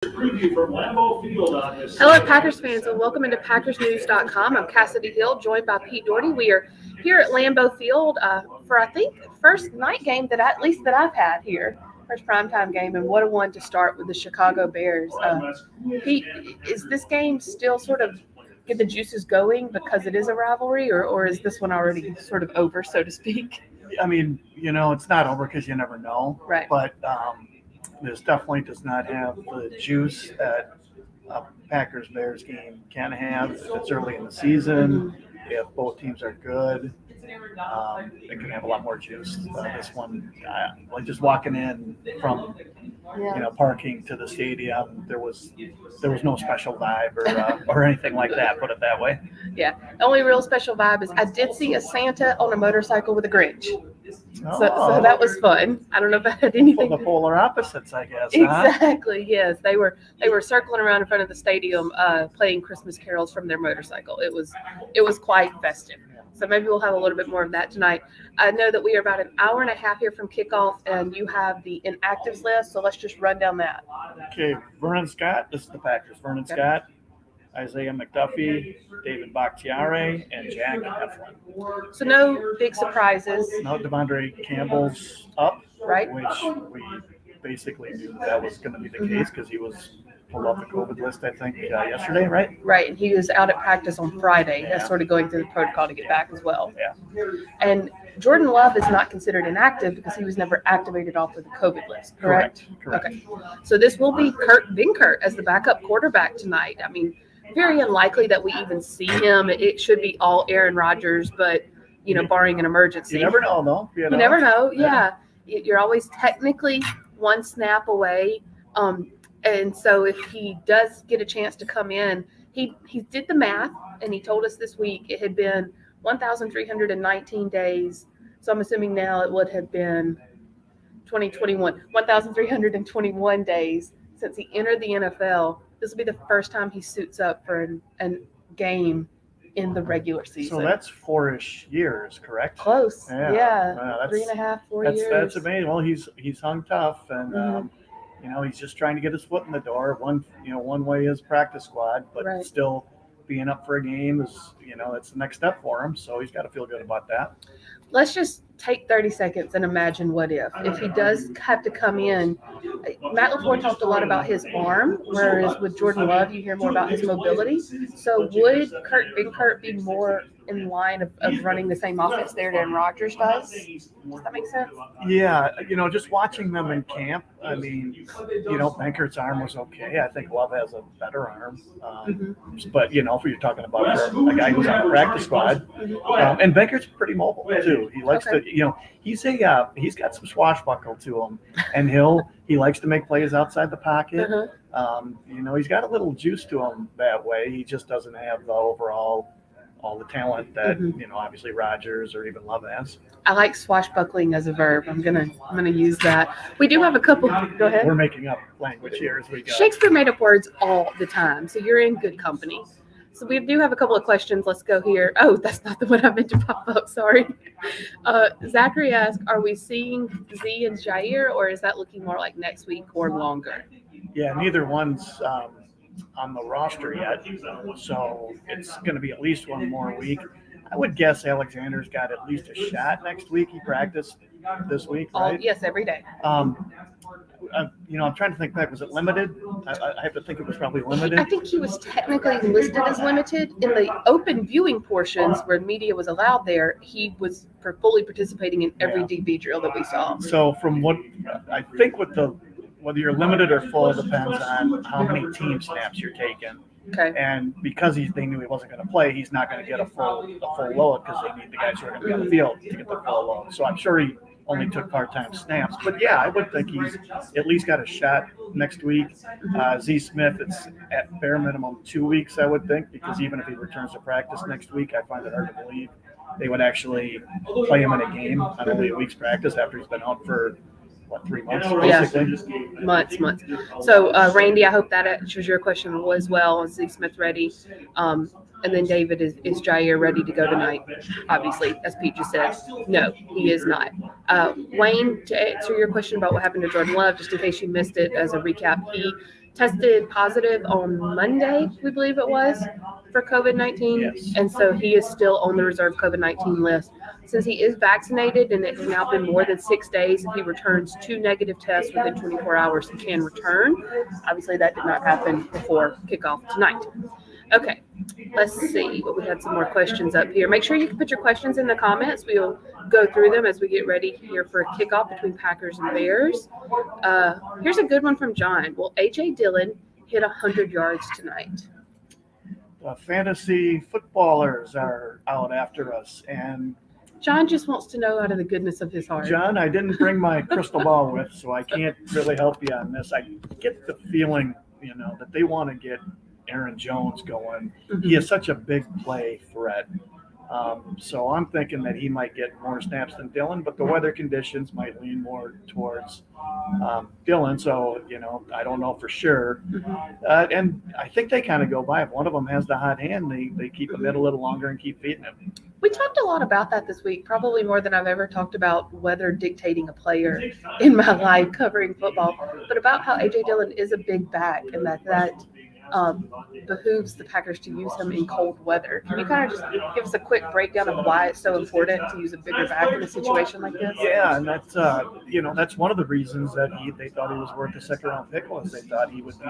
Hello, Packers fans, and welcome into PackersNews.com. I'm Kassidy Hill, joined by Pete Dougherty. We are here at Lambeau Field for, I think, first night game that I've had here, first primetime game, and what a one to start with the Chicago Bears. Pete, is this game still sort of get the juices going because it is a rivalry, or is this one already sort of over, so to speak? I mean, it's not over because you never know. Right. But this definitely does not have the juice that a Packers-Bears game can have. If it's early in the season, if both teams are good, it can have a lot more juice. This one, like just walking in from parking to the stadium, there was no special vibe or anything like that. Put it that way. Yeah, the only real special vibe is I did see a Santa on a motorcycle with a Grinch. So that was fun. I don't know if that had anything. The polar opposites, I guess. Exactly. Yes, they were circling around in front of the stadium, playing Christmas carols from their motorcycle. It was quite festive. So maybe we'll have a little bit more of that tonight. I know that we are about an hour and a half here from kickoff, and you have the Inactives List. So let's just run down that. Okay, Vernon Scott. This is the Packers. Vernon Scott, Isaiah McDuffie, David Bakhtiari, and Jack Eflin. So no big surprises. No, Devondre Campbell's up, right? Which we basically knew that was going to be the case because he was pulled off the COVID list, I think, yesterday, right? Right, and he was out at practice on Friday. That's sort of going through the protocol to get back as well. Yeah. And Jordan Love is not considered inactive because he was never activated off of the COVID list, correct? Okay. So this will be Kurt Benkert as the backup quarterback tonight. I mean, very unlikely that we even see him. It should be all Aaron Rodgers, but, barring an emergency. You never know, though. You never know, yeah. You're always technically one snap away. And so if he does get a chance to come in, he did the math, and he told us this week it had been 1,319 days. So I'm assuming now it would have been 1,321 days since he entered the NFL. This will be the first time he suits up for a game in the regular season. So that's 4-ish years, correct? Close. Yeah. 3.5, 4 years. That's amazing. Well, he's hung tough, and he's just trying to get his foot in the door. One way is practice squad, but still being up for a game is, it's the next step for him. So he's got to feel good about that. Let's just take 30 seconds and imagine what if he does have to come in. Matt LaFleur talked a lot about his arm, whereas with Jordan Love, you hear more about his mobility. So would Kurt Benkert be more in line of running the same offense there that Aaron Rodgers does? Does that make sense? Yeah, just watching them in camp, I mean, Benkert's arm was okay. I think Love has a better arm. But, if you're talking about a guy who's on the practice squad, and Benkert's pretty mobile, too. He likes to, he's got some swashbuckle to him, and he likes to make plays outside the pocket. He's got a little juice to him that way. He just doesn't have the overall all the talent that obviously Rodgers or even Love has. I like swashbuckling as a verb. I'm gonna use that. We do have a couple. Go ahead. We're making up language here as we go. Shakespeare made up words all the time, so you're in good company. So we do have a couple of questions. Let's go here. Oh, that's not the one I meant to pop up. Sorry. Zachary asked, "Are we seeing Z and Jair, or is that looking more like next week or longer?" Yeah, neither one's on the roster yet, so it's going to be at least one more week. I would guess Alexander's got at least a shot next week. He practiced this week, right? Yes, every day. I'm trying to think back. Was it limited? I have to think it was probably limited. I think he was technically listed as limited. In the open viewing portions where media was allowed there, he was fully participating in every DB drill that we saw. So from what I think whether you're limited or full depends on how many team snaps you're taking. Okay. And because they knew he wasn't going to play, he's not going to get a full load because they need the guys who are going to be on the field to get the full load. So I'm sure he only took part-time snaps. But, yeah, I would think he's at least got a shot next week. Z Smith, it's at bare minimum 2 weeks, I would think, because even if he returns to practice next week, I find it hard to believe they would actually play him in a game on only a week's practice after he's been out for – 3 months, basically? Yeah, months. So, Randy, I hope that answers your question as well. Is Z Smith ready? And then David, is Jair ready to go tonight? Obviously, as Pete just said, no, he is not. Wayne, to answer your question about what happened to Jordan Love, just in case you missed it as a recap, he tested positive on Monday, we believe it was, for COVID-19. Yes. And so he is still on the reserve COVID-19 list. Since he is vaccinated and it has now been more than 6 days, if he returns 2 negative tests within 24 hours, he can return. Obviously, that did not happen before kickoff tonight. Okay, let's see. We had some more questions up here. Make sure you can put your questions in the comments. We'll go through them as we get ready here for a kickoff between Packers and Bears. Here's a good one from John. Will A.J. Dillon hit 100 yards tonight? Fantasy footballers are out after us, and John just wants to know out of the goodness of his heart. John, I didn't bring my crystal ball with, so I can't really help you on this. I get the feeling, that they want to get Aaron Jones going. Mm-hmm. He is such a big play threat. So I'm thinking that he might get more snaps than Dillon, but the weather conditions might lean more towards Dillon. So, I don't know for sure. Mm-hmm. And I think they kind of go by. If one of them has the hot hand, they keep him in a little longer and keep feeding him. We talked a lot about that this week, probably more than I've ever talked about weather dictating a player in my life covering football, but about how A.J. Dillon is a big back and that behooves the Packers to use him in cold weather. Can you kind of just give us a quick breakdown of why it's so important to use a bigger back in a situation like this? Yeah, and that's that's one of the reasons that they thought he was worth a second-round pick, was they thought he would be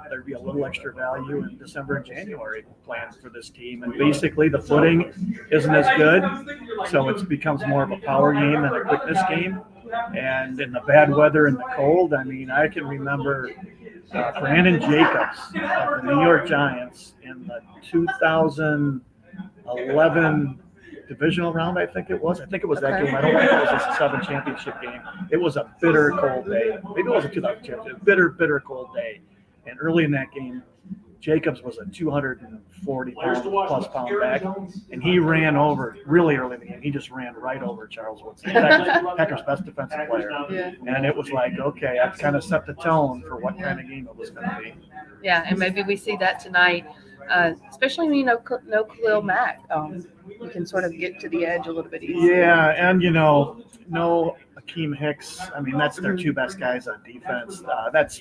there'd be a little extra value in December and January planned for this team. And basically the footing isn't as good, so it becomes more of a power game than a quickness game. And in the bad weather and the cold, I can remember Brandon Jacobs of the New York Giants in the 2011 divisional round, I think it was. I think it was that game. I don't think it was a 7 championship game. It was a bitter cold day. Maybe it was a 2000 championship. Bitter cold day. And early in that game, Jacobs was a 240-plus pound back, and he ran over really early in the game. He just ran right over Charles Woodson, Packer's best defensive player. Yeah. And it was like, okay, that kind of set the tone for what kind of game it was going to be. Yeah, and maybe we see that tonight, especially when no Khalil Mack. You can sort of get to the edge a little bit easier. Yeah, and no Akeem Hicks. That's their two best guys on defense. That's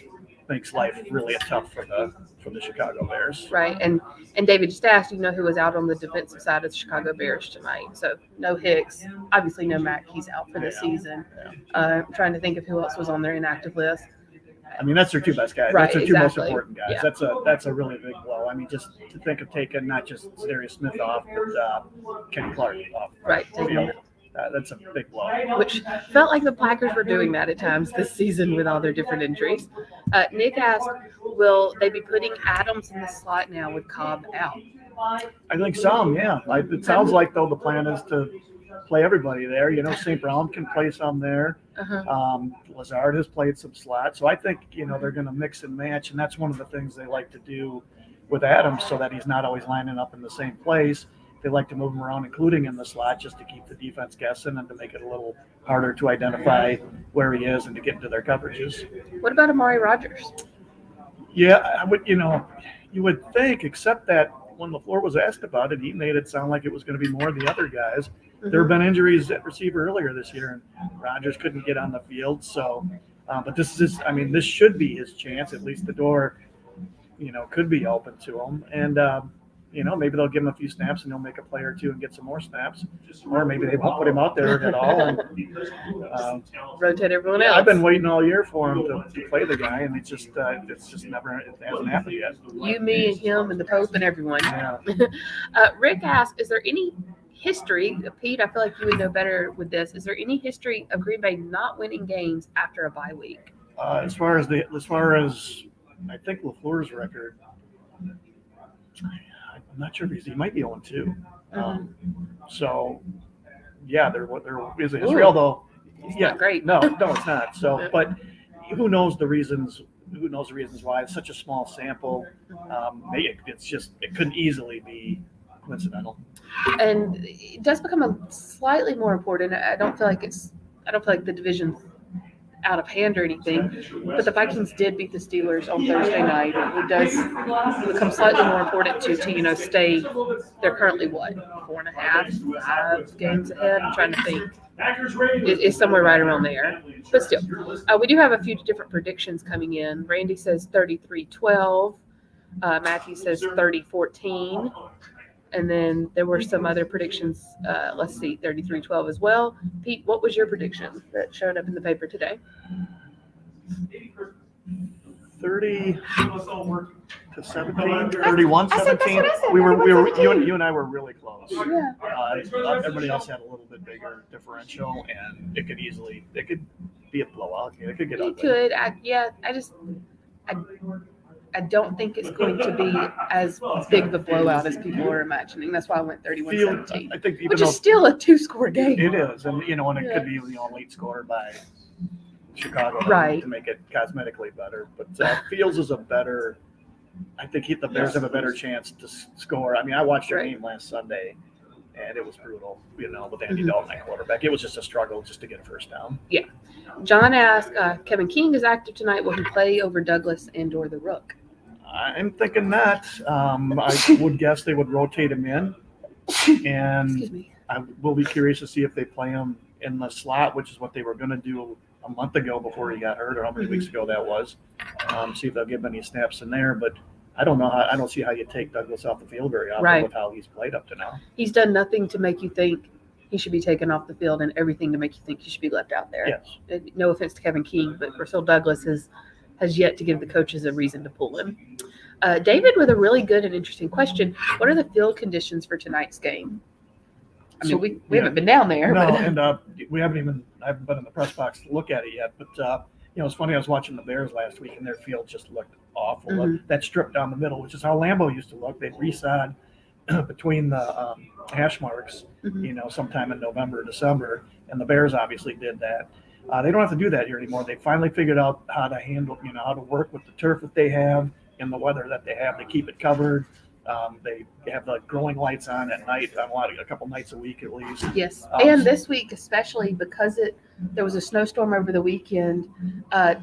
makes life really tough for the Chicago Bears. Right, and David just asked, who was out on the defensive side of the Chicago Bears tonight. So no Hicks, obviously no Mack. He's out for the season. I'm trying to think of who else was on their inactive list. That's their two best guys. Right, that's their two most important guys. Yeah. That's a really big blow. Just to think of taking not just Darius Smith off, but Kenny Clark off. Right. That's a big blow. Which felt like the Packers were doing that at times this season with all their different injuries. Nick asked, will they be putting Adams in the slot now with Cobb out? I think some, yeah. It sounds like, though, the plan is to play everybody there. St. Brown can play some there. Uh-huh. Lazard has played some slot. So I think, they're going to mix and match, and that's one of the things they like to do with Adams so that he's not always lining up in the same place. They like to move him around, including in the slot, just to keep the defense guessing and to make it a little harder to identify where he is and to get into their coverages. What about Amari Rogers? Yeah, I would. You would think, except that when LaFleur was asked about it, he made it sound like it was going to be more of the other guys. Mm-hmm. There have been injuries at receiver earlier this year, and Rogers couldn't get on the field. So, but this should be his chance. At least the door, could be open to him, and. Maybe they'll give him a few snaps and he'll make a play or two and get some more snaps. Or maybe they won't put him out there at all. And, rotate everyone else. I've been waiting all year for him to play the guy, and it hasn't happened yet. You, me, and him, and the Pope, and everyone. Yeah. Rick asked, is there any history, Pete, I feel like you would know better with this, is there any history of Green Bay not winning games after a bye week? As far as I think LaFleur's record, I'm not sure if he might be 0-2. So, yeah, there is a history. Although, yeah, not great. No, it's not. So, but who knows the reasons? Who knows the reasons why? It's such a small sample. It couldn't easily be coincidental. And it does become a slightly more important. I don't feel like the division out of hand or anything, but the Vikings did beat the Steelers on Thursday night. It does become slightly more important to stay. They're currently what, 4.5, 5 games ahead. I'm trying to think. It's somewhere right around there, but still, we do have a few different predictions coming in. Randy says 33-12. Matthew says 30-14. And then there were some other predictions. Let's see, 33-12 as well. Pete, what was your prediction that showed up in the paper today? 30 to 17, 31, I said, that's 17. what I said, We were 17. you and I were really close. Yeah. Everybody else had a little bit bigger differential, and it could be a blowout. It could get It ugly. could. I don't think it's going to be as big of a blowout as people are imagining. That's why I went 31-17, I think which is still a 2-score game. it is, and it could be a late score by Chicago Right. to make it cosmetically better. But Fields is I think the Bears have a better chance to score. I mean, I watched their game last Sunday, and it was brutal, with Andy Dalton at quarterback. It was just a struggle just to get a first down. Yeah. John asked, Kevin King is active tonight. Will he play over Douglas and/or the Rook? I'm thinking that. I would guess they would rotate him in, and Excuse me. I will be curious to see if they play him in the slot, which is what they were going to do a month ago before he got hurt, or how many weeks ago that was. See if they'll give any snaps in there, but I don't know I don't see how you take Douglas off the field very often with how he's played up to now. He's done nothing to make you think he should be taken off the field, and everything to make you think he should be left out there. Yes. No offense to Kevin King, but Russell Douglas has yet to give the coaches a reason to pull him. David with a really good and interesting question. What are the field conditions for tonight's game? I mean, we haven't been down there. No, but. and I haven't been in the press box to look at it yet, but it's funny. I was watching the Bears last week, and their field just looked awful. Mm-hmm. That strip down the middle, which is how Lambeau used to look. They'd resod between the hash marks, sometime in November or December, and the Bears obviously did that. They don't have to do that here anymore. They finally figured out how to handle, how to work with the turf that they have and the weather that they have to keep it covered. They have the growing lights on at night, a couple nights a week at least. Yes, and this week especially because there was a snowstorm over the weekend.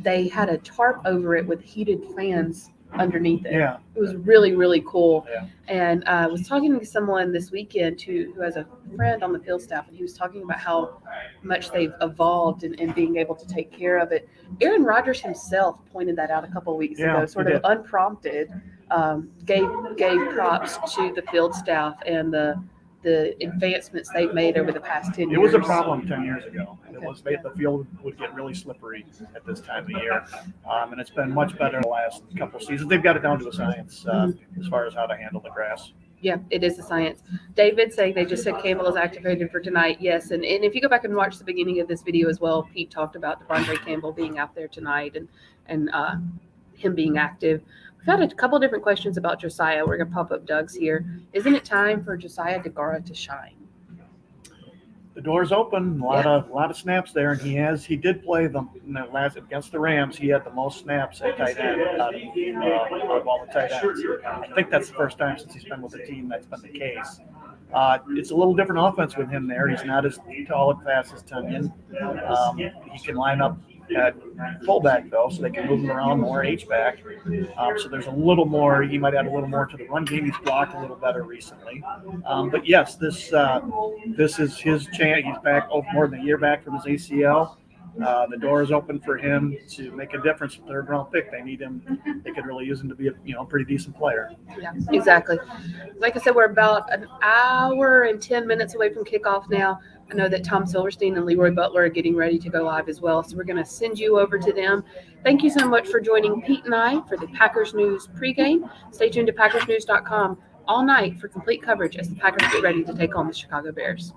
They had a tarp over it with heated fans underneath it. Yeah, it was really, really cool. Yeah. And I was talking to someone this weekend who has a friend on the field staff, and he was talking about how much they've evolved in being able to take care of it. Aaron Rodgers himself pointed that out a couple of weeks ago, sort of unprompted. Gave props to the field staff and the advancements they've made over the past 10 years. It was a problem 10 years ago. It was the field would get really slippery at this time of year, and it's been much better the last couple of seasons. They've got it down to a science as far as how to handle the grass. Yeah, it is a science. David saying they just said Campbell is activated for tonight. Yes, and if you go back and watch the beginning of this video as well, Pete talked about Devondre Campbell being out there tonight and him being active. We've had a couple of different questions about Josiah. We're going to pop up Doug's here. Isn't it time for Josiah DeGara to shine? The door's open. A lot of snaps there, and he did play last against the Rams. He had the most snaps at tight end out of all the tight ends. I think that's the first time since he's been with the team that's been the case. It's a little different offense with him there. He's not as tall and fast as Tunyon. He can line up at fullback though, so they can move him around more H-back. So there's a little more. He might add a little more to the run game. He's blocked a little better recently. But yes, this is his chance. He's back more than a year back from his ACL. The door is open for him to make a difference. Third round pick. They need him. They could really use him to be a pretty decent player. Yeah, exactly. Like I said, we're about an hour and 10 minutes away from kickoff now. I know that Tom Silverstein and Leroy Butler are getting ready to go live as well, so we're going to send you over to them. Thank you so much for joining Pete and I for the Packers News pregame. Stay tuned to PackersNews.com all night for complete coverage as the Packers get ready to take on the Chicago Bears.